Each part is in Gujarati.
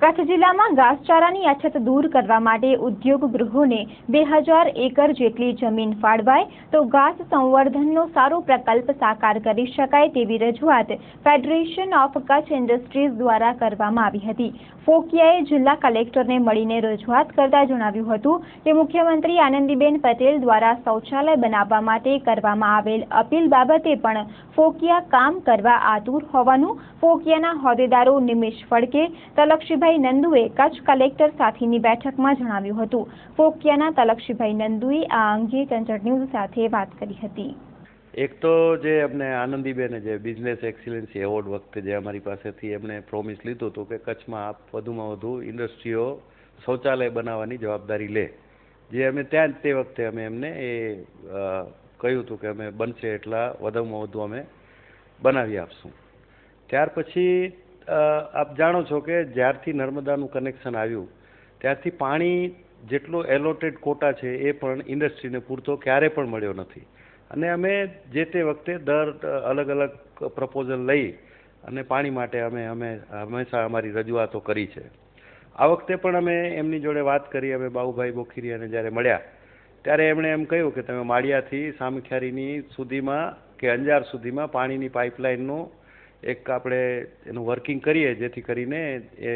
કચ્છ જિલ્લામાં ઘાસચારાની અછત દૂર કરવા માટે ઉદ્યોગ ગૃહોને 2000 એકર જેટલી જમીન ફાળવાય તો ઘાસ સંવર્ધનનો સારો પ્રકલ્પ સાકાર કરી શકાય તેવી રજૂઆત ફેડરેશન ઓફ કચ્છ ઇન્ડસ્ટ્રીઝ દ્વારા કરવામાં આવી હતી। ફોકિયાએ જિલ્લા કલેક્ટરને મળીને રજૂઆત કરતા જણાવ્યું હતું કે મુખ્યમંત્રી આનંદીબેન પટેલ દ્વારા શૌચાલય બનાવવા માટે કરવામાં આવેલ અપીલ બાબતે પણ ફોકિયા કામ કરવા આતુર હોવાનું ફોકિયાના હોદ્દેદારો નિમિષ ફડકે, તલક્ષીભાઈ નંદુએ કચ્છ કલેક્ટર સાથેની બેઠકમાં જણાવ્યું હતું। ફોકિયાના તલક્ષીભાઈ નંદુએ આ અંગે ચંચળ ન્યૂઝ સાથે વાત કરી હતી। એક તો જે અમને આનંદીબેને જે બિઝનેસ એક્સિલન્સી એવોર્ડ વખતે જે અમારી પાસેથી એમણે પ્રોમિસ લીધું હતું કે કચ્છમાં આપ વધુમાં વધુ ઇન્ડસ્ટ્રીઓ શૌચાલય બનાવવાની જવાબદારી લે, જે અમે ત્યાં જ તે વખતે અમે એમને એ કહ્યું હતું કે અમે બનશે એટલા વધુમાં વધુ અમે બનાવી આપશું। ત્યાર પછી આપ જાણો છો કે જ્યારથી નર્મદાનું કનેક્શન આવ્યું ત્યારથી પાણી જેટલો એલોટેડ કોટા છે એ પણ ઇન્ડસ્ટ્રીને પૂરતો ક્યારે પણ મળ્યો નથી અને અમે જે તે વખતે અલગ અલગ પ્રપોઝલ લઈ અને પાણી માટે અમે હંમેશા અમારી રજૂઆતો કરી છે। આ વખતે પણ અમે એમની જોડે વાત કરી। અમે બાબુભાઈ બોખીરીયાને જ્યારે મળ્યા ત્યારે એમણે એમ કહ્યું કે તમે માળિયાથી સામખિયારીની સુધીમાં કે અંજાર સુધીમાં પાણીની પાઇપલાઇનનું એક આપણે એનું વર્કિંગ કરીએ જેથી કરીને એ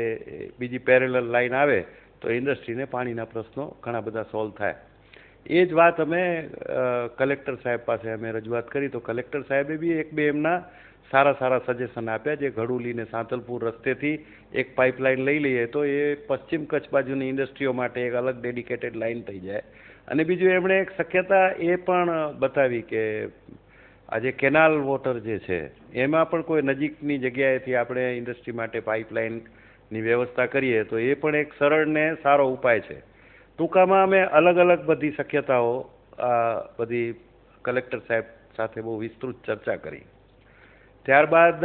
બીજી પેરેલલ લાઈન આવે તો ઇન્ડસ્ટ્રીને પાણીના પ્રશ્નો ઘણા બધા સોલ્વ થાય। એ જ વાત અમે કલેક્ટર સાહેબ પાસે અમે રજૂઆત કરી તો કલેક્ટર સાહેબે બી એક બે એમના સારા સજેશન આપ્યા। જે ઘડુલી ને સાંતલપુર રસ્તેથી એક પાઇપલાઇન લઈ લઈએ તો એ પશ્ચિમ કચ્છ બાજુની ઇન્ડસ્ટ્રીઓ માટે એક અલગ ડેડિકેટેડ લાઇન થઈ જાય। અને બીજું એમણે એક શક્યતા એ પણ બતાવી કે આજે કેનાલ વોટર જે છે એમાં પણ કોઈ નજીકની જગ્યાએથી આપણે ઇન્ડસ્ટ્રી માટે પાઇપલાઇનની વ્યવસ્થા કરીએ તો એ પણ એક સરળ ને સારો ઉપાય છે। ટૂંકામાં અમે અલગ અલગ બધી શક્યતાઓ બધી કલેક્ટર સાહેબ સાથે બહુ વિસ્તૃત ચર્ચા કરી। ત્યારબાદ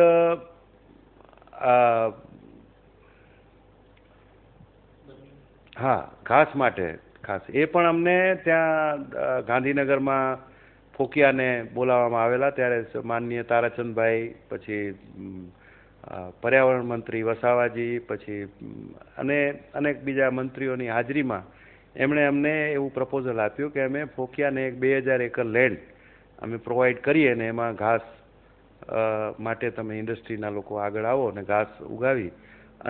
હા, ઘાસ માટે ખાસ એ પણ અમને ત્યાં ગાંધીનગરમાં ફોકિયાને બોલાવવામાં આવેલા ત્યારે માનનીય તારાચંદભાઈ, પછી પર્યાવરણ મંત્રી વસાવાજી, પછી અને અનેક બીજા મંત્રીઓની હાજરીમાં એમણે અમને એવું પ્રપોઝલ આપ્યું કે અમે ફોકિયાને એક 2000 એકર લેન્ડ અમે પ્રોવાઈડ કરીએ ને એમાં ઘાસ માટે તમે ઇન્ડસ્ટ્રીના લોકો આગળ આવો અને ઘાસ ઉગાવી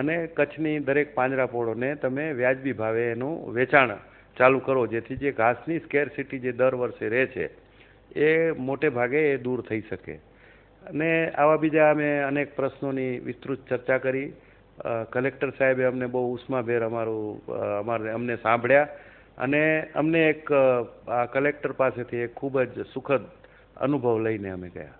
અને કચ્છની દરેક પાંજરાપોળોને તમે વ્યાજબી ભાવે એનું વેચાણ ચાલુ કરો, જેથી જે ઘાસની સ્કેરસિટી જે દર વર્ષે રહે છે એ મોટે ભાગે એ દૂર થઈ શકે। અને આવા બીજા અમે અનેક પ્રશ્નોની વિસ્તૃત ચર્ચા કરી। કલેક્ટર સાહેબે અમને બહુ ઉષ્માભેર અમને સાંભળ્યા અને અમને એક કલેક્ટર પાસેથી એક ખૂબ જ સુખદ અનુભવ લઈને અમે ગયા।